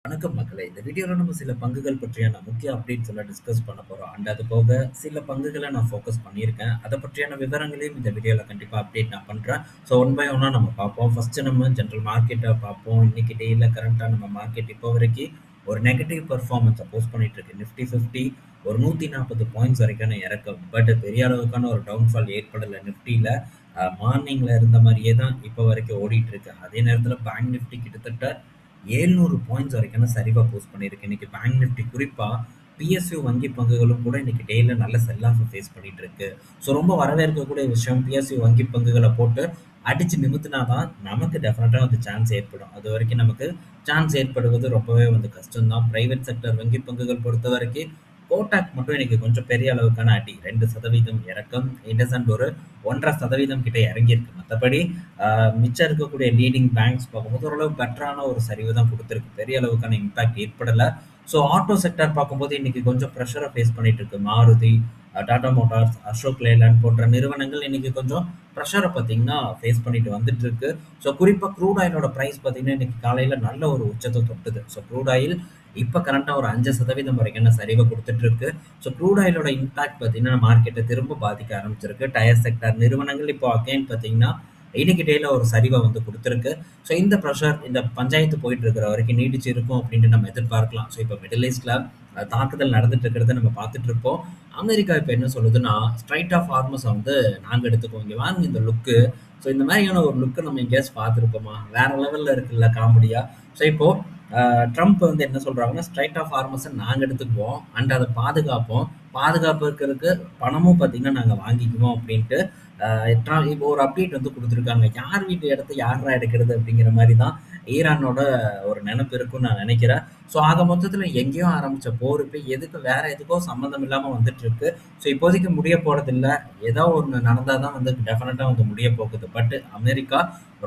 வணக்கம் மக்களே! இந்த வீடியோல நம்ம சில பங்குகள் பற்றியான முக்கிய அப்டேட்ஸ் எல்லாம் டிஸ்கஸ் பண்ண போறோம். அது போக சில பங்குகள நான் ஃபோக்கஸ் பண்ணியிருக்கேன். அத பற்றியான விவரங்களையும் இந்த வீடியோல கண்டிப்பா அப்டேட் நான் பண்றேன். ஸோ ஒன் பை ஒன்னா நம்ம பார்ப்போம். ஃபர்ஸ்ட் நம்ம ஜெனரல் மார்க்கெட்ட பார்ப்போம். இன்னைக்கு டேல கரண்ட்டா நம்ம மார்க்கெட் இப்போ வரைக்கும் ஒரு நெகட்டிவ் பெர்ஃபார்மன்ஸ போஸ்ட் பண்ணிட்டு இருக்கு. நிஃப்டி 50 ஒரு 140 பாயிண்ட்ஸ் வரைக்கான இறக்கம். பட் பெரிய அளவுக்கான ஒரு டவுன்ஃபால் ஏற்படல நிஃப்டில. மார்னிங்ல இருந்த மாரியே தான் இப்போ வரைக்கும் ஓடிட்டு இருக்கு. அதே நேரத்தில பேங்க் நிஃப்டி கிட்டத்தட்ட 700 பாயிண்ட்ஸ் வரைக்கான சரிவா போஸ்ட் பண்ணியிருக்கு. இன்னைக்கு பேங்க் நிஃப்டி குறிப்பா பிஎஸ்யூ வங்கி பங்குகளும் கூட இன்னைக்கு டேல நல்ல செல் ஆஃப் ஃபேஸ் பண்ணிட்டு இருக்கு. ஸோ ரொம்ப வரவேற்கக்கூடிய விஷயம். பிஎஸ்யூ வங்கி பங்குகள போட்டு அடிச்சு நிமித்துனா தான் நமக்கு டெஃபினட்டா வந்து சான்ஸ் ஏற்படும். அதுவரைக்கும் நமக்கு சான்ஸ் ஏற்படுவது ரொம்பவே வந்து கஷ்டம் தான். பிரைவேட் செக்டர் வங்கி பங்குகள் பொறுத்தவரைக்கும் கோடாக் மட்டும் இன்னைக்கு கொஞ்சம் பெரிய அளவுக்கான அடி. 2% இறக்கம். இண்டஸ்இண்ட் ஒரு 1.5% கிட்ட இறங்கியிருக்கு. மத்தபடி மிச்சம் இருக்கக்கூடிய லீடிங் பேங்க்ஸ் பார்க்கும்போது ஓரளவு பெட்டரான ஒரு சரிவு தான் குடுத்திருக்கு. பெரிய அளவுக்கான இம்பாக்ட் ஏற்படல. ஸோ ஆட்டோ செக்டார் பார்க்கும்போது இன்னைக்கு கொஞ்சம் பிரஷர ஃபேஸ் பண்ணிட்டு இருக்கு. மாருதி, டாடா மோட்டார்ஸ், அசோக் லேலண்ட் போன்ற நிறுவனங்கள் இன்னைக்கு கொஞ்சம் பிரஷர பார்த்தீங்கன்னா ஃபேஸ் பண்ணிட்டு வந்துட்டு இருக்கு. ஸோ குறிப்பா க்ரூட் ஆயிலோட பிரைஸ் பார்த்தீங்கன்னா இன்னைக்கு காலையில நல்ல ஒரு உச்சத்த தொட்டுது. ஸோ க்ரூட் ஆயில் இப்ப கரண்டா ஒரு 5% வரைக்கான சரிவ குடுத்துட்டு இருக்கு. ஸோ க்ரூட் ஆயிலோட இம்பாக்ட் பார்த்தீங்கன்னா மார்க்கெட்ட திரும்ப பாதிக்க ஆரம்பிச்சிருக்கு. டயர் செக்டார் நிறுவனங்கள் இப்போ அகைன் பார்த்தீங்கன்னா இன்னைக்கு டேல ஒரு சரிவை வந்து குடுத்திருக்கு. ஸோ இந்த பிரஷர் இந்த பஞ்சாயத்து போயிட்டு இருக்கிற வரைக்கும் நீடிச்சு இருக்கும் அப்படின்ட்டு நம்ம எதிர்பார்க்கலாம். ஸோ இப்போ மிடில் ஈஸ்ட்ல தாக்குதல் நடந்துட்டு இருக்கிறத நம்ம பார்த்துட்டு இருப்போம். அமெரிக்கா இப்ப என்ன சொல்லுதுன்னா, ஸ்ட்ரைட் ஆஃப் ஹார்மஸ வந்து நாங்க எடுத்துக்குவோம். இங்க வாங்க இந்த லுக்கு. ஸோ இந்த மாதிரியான ஒரு லுக்க நம்ம எங்கேயாச்சும் பார்த்துருப்போமா? வேற லெவல்ல இருக்குல்ல காமெடியா. ஸோ இப்போ ட்ரம்ப் வந்து என்ன சொல்றாங்கன்னா, ஸ்ட்ரைட் ஆஃப் ஹார்மஸ நாங்க எடுத்துக்குவோம். அண்ட் அத பாதுகாப்போம். பாதுகாப்பு இருக்கிறதுக்கு பணமும் பார்த்தீங்கன்னா நாங்க வாங்கிக்குவோம் அப்படின்ட்டு இப்போ ஒரு அப்டேட் வந்து குடுத்துருக்காங்க. யார் வீட்டு இடத்த யார்ரா எடுக்கிறது அப்படிங்கிற மாரி தான் ஈரானோட ஒரு நெனப்பு இருக்குன்னு நான் நெனைக்கிறேன். ஸோ ஆக மொத்தத்தில எங்கேயோ ஆரம்பிச்ச போர் இப்ப எதுக்கு வேற எதுக்கோ சம்மந்தம் இல்லாம வந்துட்டுருக்கு. ஸோ இப்போதைக்கு முடிய போறதில்ல. ஏதோ ஒண்ணு நடந்தா தான் வந்து டெஃபினட்டா வந்து முடிய போகுது. பட் அமெரிக்கா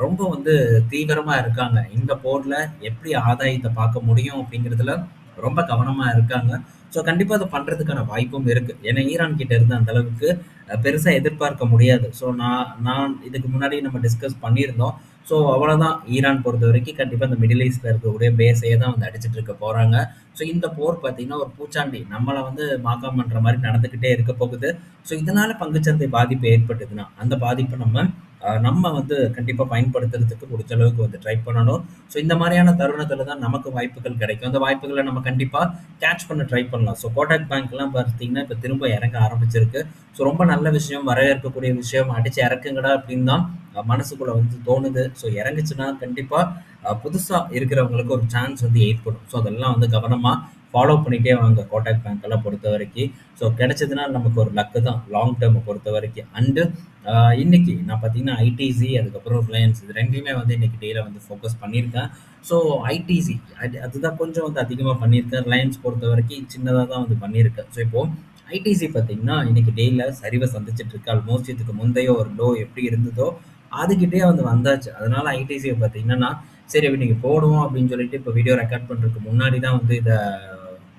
ரொம்ப வந்து தீவிரமா இருக்காங்க. இந்த போர்ல எப்படி ஆதாயத்த பார்க்க முடியும் அப்படிங்கிறதுல ரொம்ப கவனமா இருக்காங்க. ஸோ கண்டிப்பா அத பண்றதுக்கான வாய்ப்பும் இருக்கு. ஏன்னா ஈரான் கிட்ட இருந்து அந்த அளவுக்கு பெருசா எதிர்பார்க்க முடியாது. ஸோ நான் நான் இதுக்கு முன்னாடி நம்ம டிஸ்கஸ் பண்ணியிருந்தோம். ஸோ அவ்வளோதான் ஈரான் பொறுத்தவரைக்கும் கண்டிப்பா இந்த மிடில் ஈஸ்ட்ல இருக்கக்கூடிய பேஸையே தான் வந்து அடிச்சுட்டு இருக்க போறாங்க. ஸோ இந்த போர் பார்த்தீங்கன்னா, ஒரு பூச்சாண்டி நம்மள வந்து மாக்காம் பண்ற மாரி நடந்துகிட்டே இருக்க போகுது. ஸோ இதனால பங்குச்சந்தை பாதிப்பு ஏற்பட்டதுன்னா, அந்த பாதிப்ப நம்ம வந்து கண்டிப்பா பயன்படுத்துறதுக்கு முடிஞ்ச அளவுக்கு வந்து ட்ரை பண்ணணும். ஸோ இந்த மாரியான தருணத்தில தான் நமக்கு வாய்ப்புகள் கிடைக்கும். அந்த வாய்ப்புகள நம்ம கண்டிப்பா கேட்ச் பண்ண ட்ரை பண்ணலாம். ஸோ கோடாக் பேங்க்லாம் பார்த்தீங்கன்னா, இப்ப திரும்ப இறங்க ஆரம்பிச்சிருக்கு. ஸோ ரொம்ப நல்ல விஷயம், வரவேற்கக்கூடிய விஷயம். அடிச்சு இறக்குங்கடா அப்படின்னு தான் மனசுக்குள்ள வந்து தோணுது. ஸோ இறங்குச்சுன்னா கண்டிப்பா புதுசா இருக்கிறவங்களுக்கு ஒரு சான்ஸ் வந்து ஏற்படும். ஸோ அதெல்லாம் வந்து கவனமா ஃபாலோ பண்ணிட்டே வாங்க கோடாக் பேங்க் எல்லாம் பொறுத்தவரைக்கும். ஸோ கிடைச்சதுன்னா நமக்கு ஒரு லக்கு தான் லாங் டெர்ம் பொறுத்தவரைக்கும். அண்டு இன்னைக்கு நான் பார்த்தீங்கன்னா ஐடிசி அதுக்கப்புறம் ரிலையன்ஸ் இது 2யுமே வந்து இன்னைக்கு டேல வந்து ஃபோக்கஸ் பண்ணியிருக்கேன். ஸோ ஐடிசி அதுதான் கொஞ்சம் வந்து அதிகமா பண்ணியிருக்கேன். ரிலையன்ஸ் பொறுத்தவரைக்கும் சின்னதா தான் வந்து பண்ணியிருக்கேன். ஸோ இப்போ ஐடிசி பார்த்தீங்கன்னா, இன்னைக்கு டேல சரிவ சந்திச்சுட்டு இருக்கு. ஆல்மோஸ்ட் இதுக்கு முந்தைய ஒரு லோ எப்படி இருந்ததோ, அதுகிட்டயே வந்து வந்தாச்சு. அதனால ஐடிசிய பார்த்தீங்கன்னா, சரி இன்னைக்கு போடுவோம் அப்படின்னு சொல்லிட்டு இப்ப வீடியோ ரெக்கார்ட் பண்றதுக்கு முன்னாடி தான் வந்து இத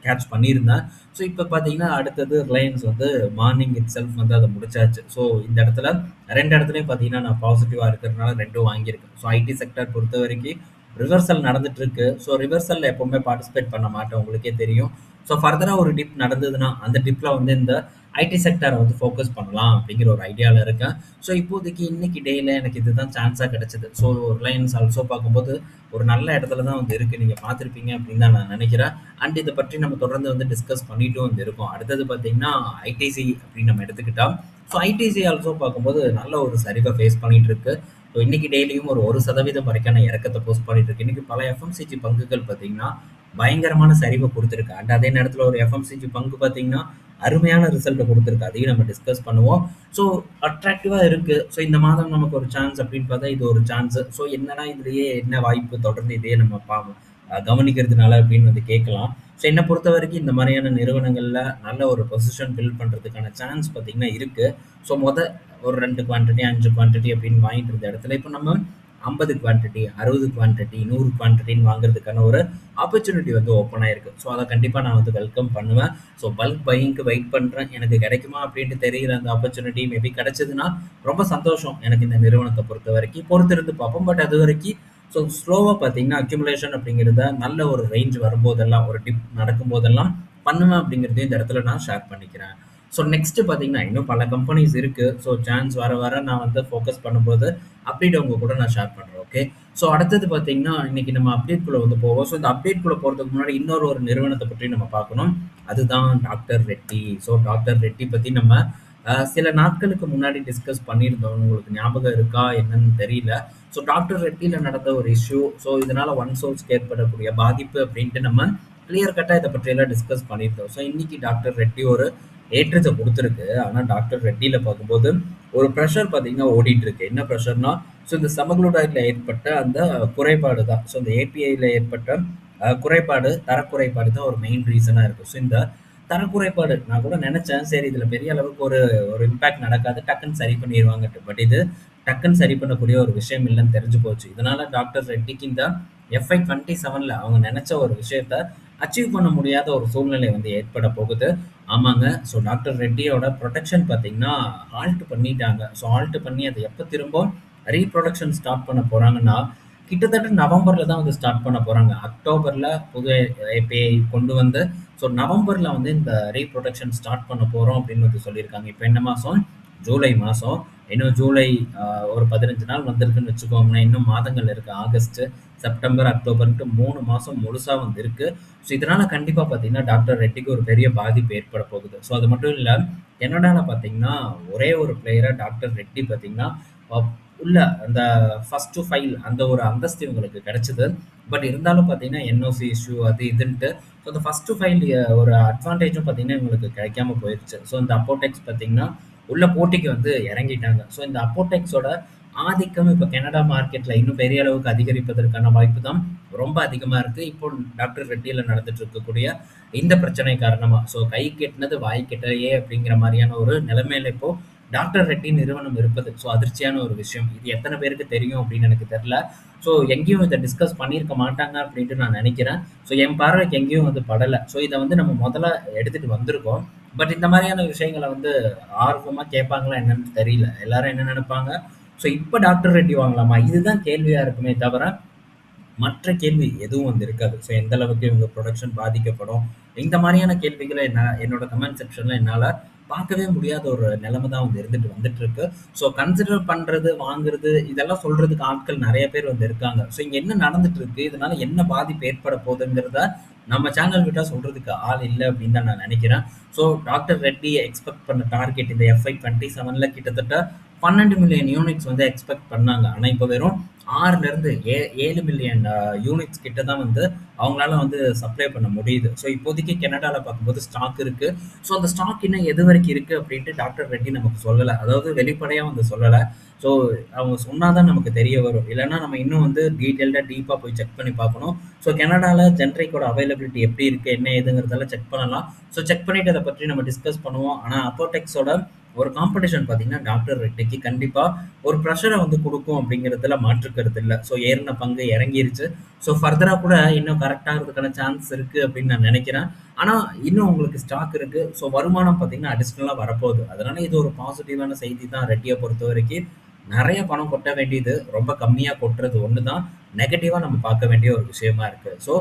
கேட்ச் பண்ணியிருந்தேன். ஸோ இப்ப பார்த்தீங்கன்னா, அடுத்தது ரிலையன்ஸ் வந்து மார்னிங் இட்செல்ஃப் வந்து அத முடிச்சாச்சு. ஸோ இந்த இடத்துல 2 இடத்துலயும் பார்த்தீங்கன்னா, நான் பாசிட்டிவா இருக்கிறதுனால 2ம் வாங்கியிருக்கேன். ஸோ ஐடி செக்டார் பொறுத்தவரைக்கும் ரிவர்சல் நடந்துட்டு இருக்கு. ஸோ ரிவர்சல்ல எப்பவுமே பார்ட்டிசிபேட் பண்ண மாட்டேன். உங்களுக்கே தெரியும். ஸோ ஃபர்தரா ஒரு டிப் நடந்ததுன்னா, அந்த டிப்ல வந்து இந்த ஐடி செக்டார வந்து ஃபோக்கஸ் பண்ணலாம் அப்படிங்கிற ஒரு ஐடியால இருக்கேன். ஸோ இப்போதைக்கு இன்னைக்கு டேல எனக்கு இதுதான் சான்ஸா கிடைச்சது. ஸோ ரிலையன்ஸ் ஆல்சோ பார்க்கும்போது ஒரு நல்ல இடத்துல தான் வந்து இருக்கு. நீங்க பார்த்திருப்பீங்க அப்படின்னு தான் நான் நினைக்கிறேன். அண்ட் இத பற்றி நம்ம தொடர்ந்து வந்து டிஸ்கஸ் பண்ணிட்டும் வந்து இருக்கோம். அடுத்தது பார்த்தீங்கன்னா, ஐடிசி அப்படின்னு நம்ம எடுத்துக்கிட்டா, ஸோ ஐடிசி ஆல்சோ பார்க்கும்போது நல்ல ஒரு சரிவ ஃபேஸ் பண்ணிட்டு இருக்கு. ஸோ இன்னைக்கு டெய்லியும் ஒரு 1% வரைக்கான இறக்கத்த போஸ்ட் பண்ணிட்டு இருக்கு. இன்னைக்கு பல எஃப்எம்சிஜி பங்குகள் பார்த்தீங்கன்னா, பயங்கரமான சரிவ குடுத்திருக்கு. அண்ட் அதே நேரத்துல ஒரு எஃப்எம்சிஜி பங்கு பார்த்தீங்கன்னா, அருமையான ரிசல்ட்ட குடுத்திருக்கு. அதையும் நம்ம டிஸ்கஸ் பண்ணுவோம். ஸோ அட்ராக்டிவா இருக்கு. ஸோ இந்த மாதம் நமக்கு ஒரு சான்ஸ் அப்படின்னு பார்த்தா, இது ஒரு சான்ஸ். ஸோ என்னடா இதுலயே என்ன வாய்ப்பு தொடர்ந்து இதையே நம்ம கவனிக்கிறதுனால அப்படின்னு வந்து கேட்கலாம். ஸோ என்ன பொறுத்தவரைக்கும் இந்த மாதிரியான நிறுவனங்கள்ல நல்ல ஒரு பொசிஷன் பில்ட் பண்றதுக்கான சான்ஸ் பார்த்தீங்கன்னா இருக்கு. ஸோ ஒரு 2 குவான்டிட்டி, 5 குவான்டிட்டி அப்படின்னு வாங்கிட்டு இருந்த இடத்துல, இப்ப நம்ம 50 குவான்டிட்டி, 60 குவான்டிட்டி, 100 குவான்டிட்டின்னு வாங்குறதுக்கான ஒரு ஆப்பர்ச்சுனிட்டி வந்து ஓப்பன் ஆயிருக்கு. ஸோ அத கண்டிப்பா நான் வந்து வெல்கம் பண்ணுவேன். ஸோ பல்க் பையிங்க்கு வெயிட் பண்றேன். எனக்கு கிடைக்குமா அப்படின்ட்டு தெரியல அந்த ஆப்பர்ச்சுனிட்டி. மேபி கிடைச்சதுன்னா ரொம்ப சந்தோஷம். எனக்கு இந்த நிறுவனத்த பொறுத்தவரைக்கும். பொறுத்திருந்து பார்ப்போம். பட் அதுவரைக்கும் ஸோ ஸ்லோவா பார்த்தீங்கன்னா, அக்யூமுலேஷன் அப்படிங்கிறத நல்ல ஒரு ரேஞ்ச் வரும்போதெல்லாம், ஒரு டிப் நடக்கும்போதெல்லாம் பண்ணுவேன் அப்படிங்கிறதையும் இந்த இடத்துல நான் ஷேர் பண்ணிக்கிறேன். ஸோ நெக்ஸ்ட் பார்த்தீங்கன்னா, இன்னும் பல கம்பெனிஸ் இருக்கு. ஸோ சான்ஸ் வர வர நான் வந்து ஃபோக்கஸ் பண்ணும்போது, அப்டேட் உங்க கூட நான் ஷேர் பண்றேன். ஓகே. ஸோ அடுத்தது பார்த்தீங்கன்னா, இன்னைக்கு நம்ம அப்டேட் குள்ள வந்து போவோம். ஸோ இந்த அப்டேட் குள்ள போறதுக்கு முன்னாடி இன்னொரு ஒரு நிறுவனத்த பற்றி நம்ம பார்க்கணும். அதுதான் doctor Reddy. So doctor Reddy பத்தி நம்ம சில நாட்களுக்கு முன்னாடி டிஸ்கஸ் பண்ணியிருந்தோம். உங்களுக்கு ஞாபகம் இருக்கா என்னன்னு தெரியல. ஸோ டாக்டர் ரெட்டியில நடந்த ஒரு இஷ்யூ. ஸோ இதனால ஒன் சோர்ஸ்க்கு ஏற்படக்கூடிய பாதிப்பு அப்படின்ட்டு நம்ம கிளியர் கட்டா இத பற்றியெல்லாம் டிஸ்கஸ் பண்ணியிருந்தோம். ஸோ இன்னைக்கு டாக்டர் ரெட்டி ஒரு ஏற்றத்த குடுத்திருக்கு. ஆனா டாக்டர் ரெட்டியில பார்க்கும்போது ஒரு பிரஷர் பார்த்தீங்கன்னா ஓடிட்டு இருக்கு. என்ன பிரஷர்னா, ஸோ இந்த செமாக்ளூடைட்ல ஏற்பட்ட அந்த குறைபாடு தான். ஸோ இந்த ஏபிஐல ஏற்பட்ட குறைபாடு, தரக்குறைபாடு தான் ஒரு மெயின் ரீசனா இருக்கு. ஸோ இந்த தரக்குறைபாடு நான் கூட நெனச்சேன், சரி இதுல பெரிய அளவுக்கு ஒரு ஒரு இம்பாக்ட் நடக்காது. டக்குன்னு சரி பண்ணிருவாங்கன்ட்டு. பட் இது டக்குன்னு சரி பண்ணக்கூடிய ஒரு விஷயம் இல்லன்னு தெரிஞ்சு போச்சு. இதனால டாக்டர் ரெட்டிக்கு இந்த எஃப்ஐ 27ல அவங்க நெனச்ச ஒரு விஷயத்த அச்சீவ் பண்ண முடியாத ஒரு சூழ்நிலை வந்து ஏற்பட போகுது. ஆமாங்க. ஸோ டாக்டர் ரெட்டியோட புரொடக்ஷன் பார்த்தீங்கன்னா, ஹால்ட் பண்ணிட்டாங்க. ஸோ ஹால்ட் பண்ணி அத எப்ப திரும்ப ரீபுரொடக்ஷன் ஸ்டார்ட் பண்ண போறாங்கன்னா, கிட்டத்தட்ட நவம்பர்ல தான் வந்து ஸ்டார்ட் பண்ண போறாங்க. அக்டோபர்ல புது ஏபிஐ கொண்டு வந்து, ஸோ நவம்பர்ல வந்து இந்த ரீபுரொடக்ஷன் ஸ்டார்ட் பண்ண போறோம் அப்படின்னு வந்து சொல்லியிருக்காங்க. இப்ப என்ன மாசம்? ஜூலை மாசம். இன்னும் ஜூலை ஒரு 15 நாள் வந்திருக்குன்னு வச்சுக்கோங்களேன். இன்னும் மாதங்கள் இருக்கு. ஆகஸ்ட், செப்டம்பர், அக்டோபர்ன்ட்டு 3 மாசம் முழுசா வந்து இருக்கு. ஸோ இதனால கண்டிப்பா பார்த்தீங்கன்னா, டாக்டர் ரெட்டிக்கு ஒரு பெரிய பாதிப்பு ஏற்பட போகுது. ஸோ அது மட்டும் இல்ல, கனடால பார்த்தீங்கன்னா, ஒரே ஒரு பிளேயரா டாக்டர் ரெட்டி பார்த்தீங்கன்னா, அ உள்ள அந்த ஃபர்ஸ்ட் டூ ஃபைல் அந்த ஒரு அந்தஸ்து இவங்களுக்கு கிடைச்சது. பட் இருந்தாலும் பார்த்தீங்கன்னா, என்ஓசி இஷ்யூ அது இதுன்ட்டு ஸோ அந்த ஃபர்ஸ்ட் டூ ஃபைல் ஒரு அட்வான்டேஜும் பார்த்தீங்கன்னா, இவங்களுக்கு கிடைக்காம போயிருச்சு. ஸோ இந்த அப்போடெக்ஸ் பார்த்தீங்கன்னா, உள்ள போட்டிக்கு வந்து இறங்கிட்டாங்க. ஸோ இந்த அப்போடெக்ஸோட ஆதிக்கம் இப்ப கனடா மார்க்கெட்ல இன்னும் பெரிய அளவுக்கு அதிகரிப்பதற்கான வாய்ப்பு தான் ரொம்ப அதிகமா இருக்கு. இப்போ டாக்டர் ரெட்டியில நடந்துட்டு இருக்கக்கூடிய இந்த பிரச்சனை காரணமா. ஸோ கைக்கு எட்டுனது வாய்க்கு எட்டலையே அப்படிங்கிற மாரியான ஒரு நிலைமையில இப்போ டாக்டர் ரெட்டி நிறுவனம் இருப்பது. ஸோ அதிர்ச்சியான ஒரு விஷயம். இது எத்தன பேருக்கு தெரியும் அப்படின்னு எனக்கு தெரியல. ஸோ எங்கேயும் இத டிஸ்கஸ் பண்ணியிருக்க மாட்டாங்க அப்படின்ட்டு நான் நெனைக்கிறேன். ஸோ என் பார்வைக்கு எங்கேயும் வந்து படல. ஸோ இத வந்து நம்ம முதல்ல எடுத்துட்டு வந்திருக்கோம். பட் இந்த மாரியான விஷயங்கள வந்து ஆர்வமா கேட்பாங்களா என்னன்னு தெரியல. எல்லாரும் என்ன நெனைப்பாங்க, ஸோ இப்ப டாக்டர் ரெட்டி வாங்கலாமா? இதுதான் கேள்வியா இருக்குமே தவிர, மற்ற கேள்வி எதுவும் வந்து இருக்காது. ஸோ எந்த அளவுக்கு இவங்க புரொடக்ஷன் பாதிக்கப்படும்? இந்த மாரியான கேள்விகள என்னோட கமெண்ட் செக்ஷன்ல என்னால பார்க்கவே முடியாத ஒரு நிலைமை தான் வந்து இருந்துட்டு வந்துட்டு இருக்கு. ஸோ கன்சிடர் பண்றது, வாங்குறது இதெல்லாம் சொல்றதுக்கு ஆட்கள் நெறைய பேர் வந்து இருக்காங்க. ஸோ இங்க என்ன நடந்துட்டு இருக்கு? இதனால என்ன பாதிப்பு ஏற்பட போகுதுங்கிறத நம்ம சேனல் விட்டா சொல்றதுக்கு ஆள் இல்ல அப்படின்னு தான் நான் நெனைக்கிறேன். ஸோ டாக்டர் ரெட்டி எக்ஸ்பெக்ட் பண்ண டார்கெட் இந்த எஃப்ஐ 27ல கிட்டத்தட்ட 12 மில்லியன் யூனிட்ஸ் வந்து எக்ஸ்பெக்ட் பண்ணாங்க. ஆனா இப்ப வெறும் 6லிருந்து 7 மில்லியன் யூனிட்ஸ் கிட்ட தான் வந்து அவங்களால வந்து சப்ளை பண்ண முடியுது. ஸோ இப்போதைக்கு கனடால பார்க்கும்போது ஸ்டாக் இருக்கு. ஸோ அந்த ஸ்டாக் இன்னும் எது வரைக்கும் இருக்கு அப்படின்ட்டு டாக்டர் ரெட்டி நமக்கு சொல்லல. அதாவது வெளிப்படையா வந்து சொல்லல. ஸோ அவங்க சொன்னா தான் நமக்கு தெரிய வரும். இல்லன்னா நம்ம இன்னும் வந்து டீட்டெயில்டா டீப்பா போய் செக் பண்ணி பார்க்கணும். ஸோ கனடால ஜென்ரிக்கோட அவைலபிலிட்டி எப்படி இருக்கு, என்ன ஏதுங்கிறதெல்லாம் செக் பண்ணலாம். ஸோ செக் பண்ணிட்டு அத பற்றி நம்ம டிஸ்கஸ் பண்ணுவோம். ஆனா அப்போடெக்ஸோட ஒரு காம்படிஷன் பார்த்தீங்கன்னா, டாக்டர் ரெட்டிக்கு கண்டிப்பா ஒரு பிரஷர வந்து குடுக்கும் அப்படிங்கிறதுல மாற்று கருத்து இல்ல. ஸோ ஏறுன பங்கு இறங்கிருச்சு. ஸோ ஃபர்தரா கூட இன்னும் கரெக்ட் ஆகுறதுக்கான சான்ஸ் இருக்கு அப்படின்னு நான் நினைக்கிறேன். ஆனா இன்னும் உங்களுக்கு ஸ்டாக் இருக்கு. ஸோ வருமானம் பார்த்தீங்கன்னா, அடிஷனலா வரப்போகுது. அதனால இது ஒரு பாசிட்டிவான செய்தி தான் ரெட்டிய பொறுத்தவரைக்கும். நெறைய பணம் கொட்ட வேண்டியது ரொம்ப கம்மியா கொட்டுறது ஒண்ணு தான் நெகட்டிவா நம்ம பார்க்க வேண்டிய ஒரு விஷயமா இருக்கு. ஸோ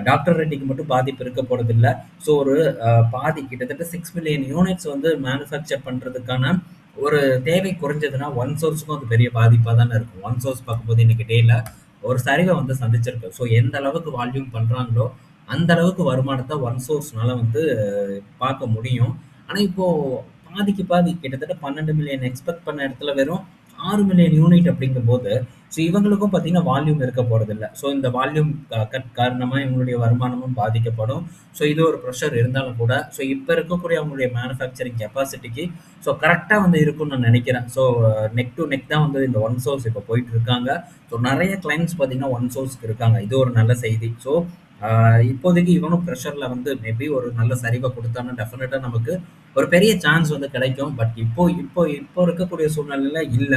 டாக்டர் ரெட்டிக்கு மட்டும் பாதிப்பு இருக்க போறதில்ல. ஸோ ஒரு பாதி கிட்டத்தட்ட 6 மில்லியன் யூனிட்ஸ் வந்து மேனுஃபேக்சர் பண்றதுக்கான ஒரு தேவை குறைஞ்சதுன்னா, ஒன் சோர்ஸ்க்கும் அது பெரிய பாதிப்பா தானே இருக்கும். ஒன் சோர்ஸ் பார்க்கும்போது இன்னைக்கு டேல ஒரு சரிவ வந்து சந்திச்சிருக்கு. ஸோ எந்த அளவுக்கு வால்யூம் பண்றாங்களோ, அந்த அளவுக்கு வருமானத்த ஒன் சோர்ஸ்னால வந்து பார்க்க முடியும். ஆனா இப்போ பாதிக்கு பாதி கிட்டத்தட்ட 12 மில்லியன் எக்ஸ்பெக்ட் பண்ண இடத்துல வெறும் 6 மில்லியன் யூனிட் அப்படிங்கும்போது, ஸோ இவங்களுக்கும் பார்த்தீங்கன்னா வால்யூம் இருக்க போறதில்ல. ஸோ இந்த வால்யூம் கட் காரணமா இவங்களுடைய வருமானமும் பாதிக்கப்படும். ஸோ இது ஒரு பிரஷர் இருந்தாலும் கூட, ஸோ இப்ப இருக்கக்கூடிய அவங்களுடைய மேனுஃபேக்சரிங் கெப்பாசிட்டிக்கு ஸோ கரெக்ட்டா வந்து இருக்கும்னு நான் நினைக்கிறேன். ஸோ நெக் டூ நெக் தான் வந்து இந்த ஒன் சோர்ஸ் இப்ப போயிட்டு இருக்காங்க. ஸோ நெறைய கிளையண்ட்ஸ் பார்த்தீங்கன்னா, ஒன் சோர்ஸ்க்கு இருக்காங்க. இது ஒரு நல்ல செய்தி. ஸோ இப்போதைக்கு இவனும் பிரஷர்ல வந்து மேபி ஒரு நல்ல சரிவ குடுத்தான்னா, டெஃபினட்டா நமக்கு ஒரு பெரிய சான்ஸ் வந்து கிடைக்கும். பட் இப்போ இப்போ இப்போ இருக்கக்கூடிய சூழ்நிலையில இல்ல.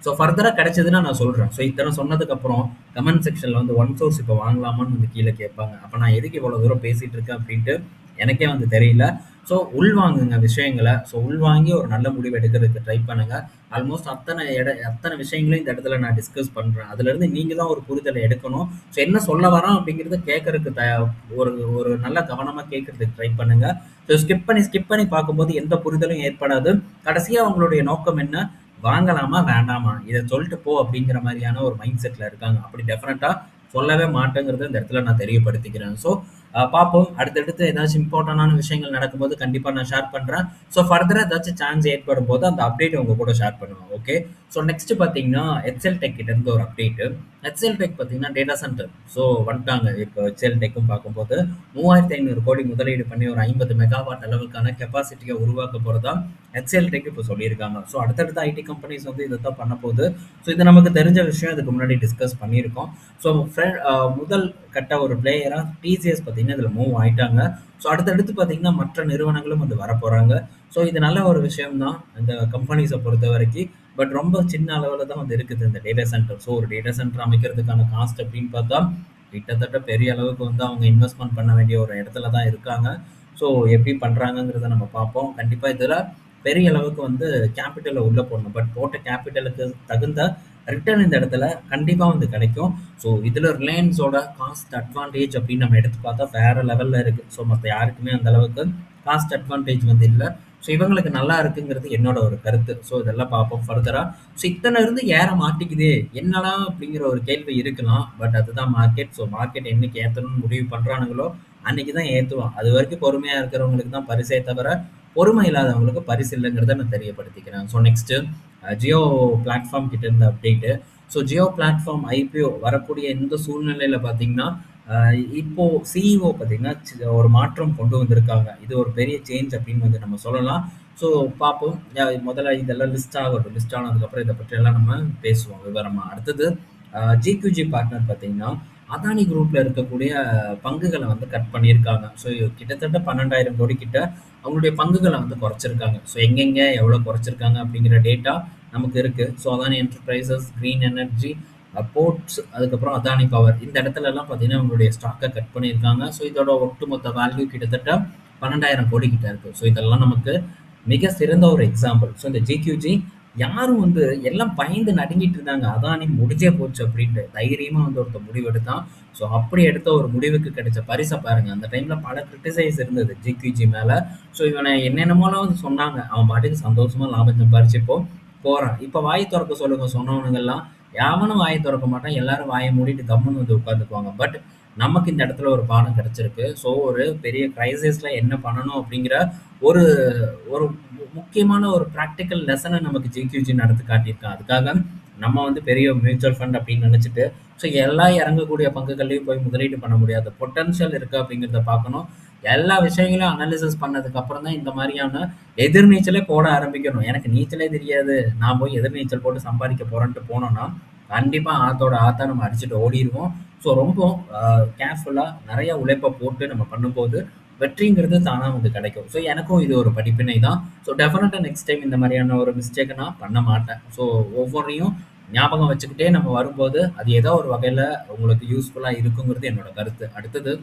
ஸோ ஃபர்தரா கிடைச்சதுன்னா நான் சொல்றேன். ஸோ இத்தன சொன்னதுக்கு அப்புறம் கமெண்ட் செக்ஷன்ல வந்து ஒன் சோர்ஸ் இப்ப வாங்கலாமான்னு வந்து கீழ கேட்பாங்க. அப்ப நான் எதுக்கு இவ்வளவு தூரம் பேசிட்டு இருக்கேன் அப்படின்ட்டு எனக்கே வந்து தெரியல. ஸோ உள்வாங்குங்க விஷயங்கள. ஸோ உள்வாங்கி ஒரு நல்ல முடிவு எடுக்கிறதுக்கு ட்ரை பண்ணுங்க. ஆல்மோஸ்ட் அத்தனை விஷயங்களையும் இந்த இடத்துல நான் டிஸ்கஸ் பண்றேன். அதுலேருந்து நீங்க தான் ஒரு புரிதல எடுக்கணும். ஸோ என்ன சொல்ல வரான் அப்படிங்கிறத கேட்கறதுக்கு ஒரு ஒரு நல்ல கவனமா கேட்கறதுக்கு ட்ரை பண்ணுங்க. ஸோ ஸ்கிப் பண்ணி பார்க்கும்போது எந்த புரிதலும் ஏற்படாது. கடைசியா உங்களுடைய நோக்கம் என்ன? வாங்கலாமா? வேண்டாமா? இத சொல்லிட்டு போ அப்படிங்கிற மாரியான ஒரு மைண்ட் செட்ல இருக்காங்க. அப்படி டெஃபினட்டா சொல்லவே மாட்டேங்கிறத இந்த இடத்துல நான் தெரியப்படுத்திக்கிறேன். ஸோ பார்ப்போம். அடுத்தடுத்து ஏதாச்சும் இம்பார்ட்டன்டான விஷயங்கள் நடக்கும்போது கண்டிப்பா நான் ஷேர் பண்றேன். ஸோ ஃபர்தரா ஏதாச்சும் சான்ஸ் ஏற்படும் போது அந்த அப்டேட் உங்க கூட ஷேர் பண்ணுவேன். ஓகே. ஸோ நெக்ஸ்ட் பார்த்தீங்கன்னா எக்ஸெல் டெக் கிட்ட இருந்து ஒரு அப்டேட். எக்ஸெல் டெக் பார்த்தீங்கன்னா டேட்டா சென்டர். ஸோ வந்துட்டாங்க. இப்போ எக்ஸெல் டெக்கும் பார்க்கும்போது 3500 கோடி முதலீடு பண்ணி ஒரு 50 மெகாவாட் அளவுக்கான கெப்பாசிட்டியை உருவாக்க போறதா எக்ஸெல் டெக் இப்போ சொல்லியிருக்காங்க. ஸோ அடுத்தடுத்த ஐடி கம்பெனிஸ் வந்து இதை தான் பண்ண போகுது. ஸோ இது நமக்கு தெரிஞ்ச விஷயம். இதுக்கு முன்னாடி டிஸ்கஸ் பண்ணியிருக்கோம். ஸோ முதல் கட்ட ஒரு பிளேயரா டிசிஎஸ் பார்த்தீங்கன்னா இதில் மூவ் ஆயிட்டாங்க. ஸோ அடுத்தடுத்து பார்த்தீங்கன்னா மற்ற நிறுவனங்களும் வந்து வரப்போறாங்க. ஸோ இது நல்ல ஒரு விஷயம் தான் இந்த கம்பெனிஸை பொறுத்த வரைக்கும். பட் ரொம்ப சின்ன அளவில் தான் வந்து இருக்குது இந்த டேட்டா சென்டர். ஸோ ஒரு டேட்டா சென்டர் அமைக்கிறதுக்கான காஸ்ட் அப்படின்னு பார்த்தா கிட்டத்தட்ட பெரிய அளவுக்கு வந்து அவங்க இன்வெஸ்ட்மெண்ட் பண்ண வேண்டிய ஒரு இடத்துல தான் இருக்காங்க. ஸோ எப்படி பண்ணுறாங்கங்கிறத நம்ம பார்ப்போம். கண்டிப்பாக இதில் பெரிய அளவுக்கு வந்து கேபிட்டலை உள்ளே போடணும். பட் போட்ட கேபிட்டலுக்கு தகுந்த ரிட்டர்ன் இந்த இடத்துல கண்டிப்பாக வந்து கிடைக்கும். ஸோ இதில் ரிலையன்ஸோட காஸ்ட் அட்வான்டேஜ் அப்படின்னு நம்ம எடுத்து பார்த்தா வேறு லெவலில் இருக்குது. ஸோ மற்ற யாருக்குமே அந்த அளவுக்கு காஸ்ட் அட்வான்டேஜ் வந்து இல்லை. ஸோ இவங்களுக்கு நல்லா இருக்குங்கிறது என்னோட ஒரு கருத்து. ஸோ இதெல்லாம் பார்ப்போம் ஃபர்தராக. ஸோ இத்தனை இருந்து ஏற மாட்டேங்குதே என்னடா அப்படிங்கிற ஒரு கேள்வி இருக்கலாம். பட் அதுதான் மார்க்கெட். ஸோ மார்க்கெட் என்னைக்கு ஏற்றணும்னு முடிவு பண்ணுறானுங்களோ அன்னைக்கு தான் ஏற்றுவான். அது வரைக்கும் பொறுமையாக இருக்கிறவங்களுக்கு தான் பரிசே தவிர பொறுமை இல்லாதவங்களுக்கு பரிசு இல்லைங்கிறத நான் தெரியப்படுத்திக்கிறேன். ஸோ நெக்ஸ்ட்டு ஜியோ பிளாட்ஃபார்ம் கிட்ட இருந்த update. So Jio platform IPO வரக்கூடிய இந்த சூழ்நிலையில் பார்த்தீங்கன்னா இப்போ சிஇஓ பார்த்தீங்கன்னா ஒரு மாற்றம் கொண்டு வந்திருக்காங்க. இது ஒரு பெரிய சேஞ்ச் அப்படின்னு வந்து நம்ம சொல்லலாம். ஸோ பார்ப்போம். முதல்ல இதெல்லாம் லிஸ்ட் ஆகட்டும். லிஸ்ட் ஆனதுக்கப்புறம் இதை பற்றியெல்லாம் நம்ம பேசுவோம் விவரமாக. அடுத்தது ஜிக்யூஜி பார்ட்னர் பார்த்தீங்கன்னா அதானி குரூப்ல இருக்கக்கூடிய பங்குகளை வந்து கட் பண்ணியிருக்காங்க. ஸோ கிட்டத்தட்ட 12,000 கோடி கிட்ட அவங்களுடைய பங்குகளை வந்து குறைச்சிருக்காங்க. ஸோ எங்கெங்கே எவ்வளோ குறைச்சிருக்காங்க அப்படிங்கிற டேட்டா நமக்கு இருக்கு. So Adani enterprises, green energy, ports, அதுக்கப்புறம் அதானி பவர் இந்த இடத்துல எல்லாம் பார்த்தீங்கன்னா அவங்களுடைய ஸ்டாக்கை கட் பண்ணியிருக்காங்க. ஸோ இதோட ஒட்டுமொத்த வேல்யூ கிட்டத்தட்ட 12,000 கோடி கிட்ட இருக்கு. ஸோ இதெல்லாம் நமக்கு மிக சிறந்த ஒரு எக்ஸாம்பிள். ஸோ இந்த ஜிக்யூஜி யாரும் வந்து எல்லாம் பயந்து நடுங்கிட்டு இருந்தாங்க. அதானி முடிஞ்சே போச்சு அப்படின்ட்டு தைரியமா வந்து ஒருத்த முடிவு எடுத்தான். ஸோ அப்படி எடுத்த ஒரு முடிவுக்கு கிடைச்ச பரிசை பாருங்க. அந்த டைம்ல பல கிரிட்டிசைஸ் இருந்தது ஜிக்யூஜி மேல. ஸோ இவனை என்னென்னமோலாம் வந்து சொன்னாங்க. அவன் பாட்டுக்கு சந்தோஷமா லாபம் சம்பாரிச்சு இப்போ போறான். இப்போ வாய் திறக்க சொல்லுங்க சொன்னவனுங்கெல்லாம் எவனும் வாயை திறக்க மாட்டான். எல்லாரும் வாயை மூடிட்டு கம்முன்னு வந்து உட்காந்துக்குவாங்க. பட் நமக்கு இந்த இடத்துல ஒரு பாடம் கிடைச்சிருக்கு. ஸோ ஒரு பெரிய கிரைசிஸ்ல என்ன பண்ணணும் அப்படிங்கிற ஒரு ஒரு முக்கியமான ஒரு ப்ராக்டிக்கல் லெசனை நமக்கு ஜிக்யூஜி நடத்தி காட்டியிருக்கான். அதுக்காக நம்ம வந்து பெரிய மியூச்சுவல் ஃபண்ட் அப்படின்னு நினச்சிட்டு ஸோ எல்லாம் இறங்கக்கூடிய பங்குகள்லையும் போய் முதலீடு பண்ண முடியாது. பொட்டன்ஷியல் இருக்குது அப்படிங்கிறத பார்க்கணும். எல்லா விஷயங்களையும் அனாலிசிஸ் பண்ணதுக்கு அப்புறம் தான் இந்த மாதிரியான எதிர்நீச்சலே போட ஆரம்பிக்கணும். எனக்கு நீச்சலே தெரியாது, நான் போய் எதிர்நீச்சல் போட்டு சம்பாதிக்க போறேன்ட்டு போனோம்னா கண்டிப்பாக ஆத்தோட ஆத்தா நம்ம அடிச்சுட்டு ஓடிடுவோம். ஸோ ரொம்ப கேர்ஃபுல்லாக நிறைய உழைப்பை போட்டு நம்ம பண்ணும்போது வெற்றிங்கிறது தானாக வந்து கிடைக்கும். ஸோ எனக்கும் இது ஒரு படிப்பினை தான். ஸோ டெஃபினட்டாக நெக்ஸ்ட் டைம் இந்த மாதிரியான ஒரு மிஸ்டேக்கை நான் பண்ண மாட்டேன். ஸோ ஒவ்வொன்றையும் ஞாபகம் வச்சுக்கிட்டே நம்ம வரும்போது அது ஏதோ ஒரு வகையில் உங்களுக்கு யூஸ்ஃபுல்லாக இருக்குங்கிறது என்னோட கருத்து. அடுத்தது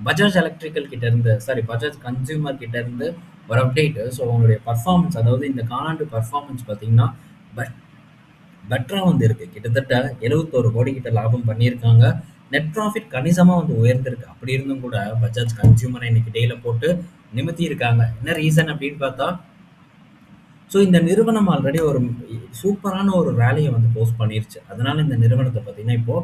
பஜாஜ் எலக்ட்ரிக்கல் கிட்ட இருந்து பஜாஜ் கன்சியூமர் கிட்ட இருந்து ஒரு அப்டேட்டு. ஸோ அவங்களுடைய பர்ஃபார்மன்ஸ், அதாவது இந்த காலாண்டு பர்ஃபார்மன்ஸ் பார்த்தீங்கன்னா பெட்டராக வந்து இருக்குது. கிட்டத்தட்ட 71 கோடி கிட்ட லாபம் பண்ணியிருக்காங்க. நெட் ப்ராஃபிட் கணிசமாக வந்து உயர்ந்திருக்கு. அப்படி இருந்தும் கூட பஜாஜ் கன்சியூமரை இன்னைக்கு டேல போட்டு நிமித்தி இருக்காங்க. என்ன ரீசன் அப்படின்னு பார்த்தா ஸோ இந்த நிறுவனம் ஆல்ரெடி ஒரு சூப்பரான ஒரு ரேலியை வந்து போஸ்ட் பண்ணிருச்சு. அதனால இந்த நிறுவனத்தை பார்த்தீங்கன்னா இப்போ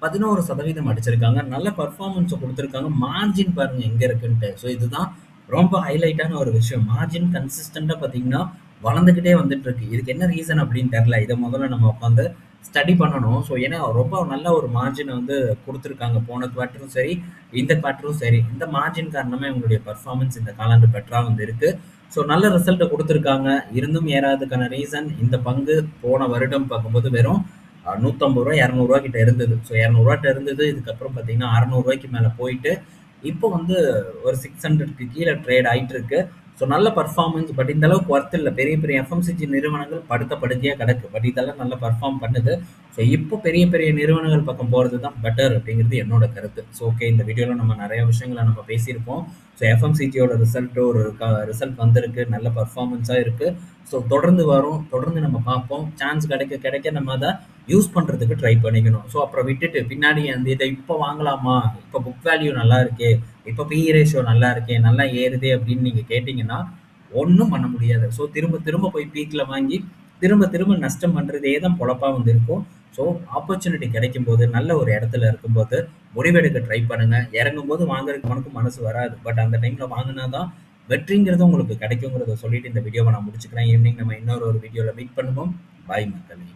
11% அடிச்சிருக்காங்க. நல்ல பர்ஃபார்மன்ஸை கொடுத்துருக்காங்க. மார்ஜின் பாருங்க எங்க இருக்குன்ட்டு. ஸோ இதுதான் ரொம்ப ஹைலைட்டான ஒரு விஷயம். மார்ஜின் கன்சிஸ்டண்டா பார்த்தீங்கன்னா வளர்ந்துக்கிட்டே வந்துட்டு இருக்கு. இதுக்கு என்ன ரீசன் அப்படின்னு தெரியல. இதை முதல்ல நம்ம உட்காந்து ஸ்டடி பண்ணணும். ஸோ ஏன்னா ரொம்ப நல்ல ஒரு மார்ஜினை வந்து கொடுத்துருக்காங்க. போன குவார்ட்டரும் சரி, இந்த குவார்ட்டரும் சரி. இந்த மார்ஜின் காரணமே உங்களுடைய பர்ஃபார்மன்ஸ் இந்த காலாண்டு பெட்டராக வந்து இருக்கு. ஸோ நல்ல ரிசல்ட்டை கொடுத்துருக்காங்க. இருந்தும் ஏறாததுக்கான ரீசன் இந்த பங்கு போன வருடம் பார்க்கும்போது வெறும் 150 ரூபா 200 கிட்ட இருந்தது. ஸோ 200 இருந்தது. இதுக்கப்புறம் பார்த்தீங்கன்னா 600 மேலே போயிட்டு இப்போ வந்து ஒரு 600க்கு கீழே ட்ரேட் ஆகிட்டு இருக்கு. ஸோ நல்ல பர்ஃபார்மன்ஸ் பட் இந்த அளவுக்கு ஒர்த் இல்ல. பெரிய பெரிய எஃப்எம்சிஜி நிறுவனங்கள் படுத்த படுக்கையா கிடக்கு. பட் இதெல்லாம் நல்லா பெர்ஃபார்ம் பண்ணுது. ஸோ இப்போ பெரிய பெரிய நிறுவனங்கள் பக்கம் போறது தான் பெட்டர் அப்படிங்கிறது என்னோட கருத்து. ஸோ ஓகே, இந்த வீடியோல நம்ம நெறைய விஷயங்கள நம்ம பேசியிருப்போம். ஸோ எஃப்எம்சிஜியோட ரிசல்ட் ஒரு ரிசல்ட் வந்திருக்கு. நல்ல பெர்ஃபார்மன்ஸா இருக்கு. ஸோ தொடர்ந்து வரும். தொடர்ந்து நம்ம பார்ப்போம். சான்ஸ் கிடைக்க கிடைக்க நம்ம அத யூஸ் பண்றதுக்கு ட்ரை பண்ணிக்கணும். ஸோ அப்புறம் விட்டுட்டு பின்னாடி அந்த இத இப்ப வாங்கலாமா? இப்ப புக் வேல்யூ நல்லா இருக்கே. இப்ப பிஇ ரேஷியோ நல்லா இருக்கே. நல்லா ஏறுதே அப்படின்னு நீங்க கேட்டீங்கன்னா, ஒண்ணும் பண்ண முடியாது. ஸோ திரும்ப திரும்ப போய் பீக்ல வாங்கி திரும்ப திரும்ப நஷ்டம் பண்றதே தான் பொழப்பா வந்து இருக்கும். ஸோ ஆப்பர்ச்சுனிட்டி கிடைக்கும்போது, நல்ல ஒரு இடத்துல இருக்கும்போது முடிவெடுக்க ட்ரை பண்ணுங்க. இறங்கும்போது வாங்குறதுக்கு உனக்கும் மனசு வராது. பட் அந்த டைம்ல வாங்குனா தான் வெற்றிங்கிறது உங்களுக்கு கிடைக்குங்கிறத சொல்லிட்டு இந்த வீடியோவ நான் முடிச்சுக்கிறேன். ஈவினிங் நம்ம இன்னொரு ஒரு வீடியோல மீட் பண்ணுவோம். பாய் மக்களே!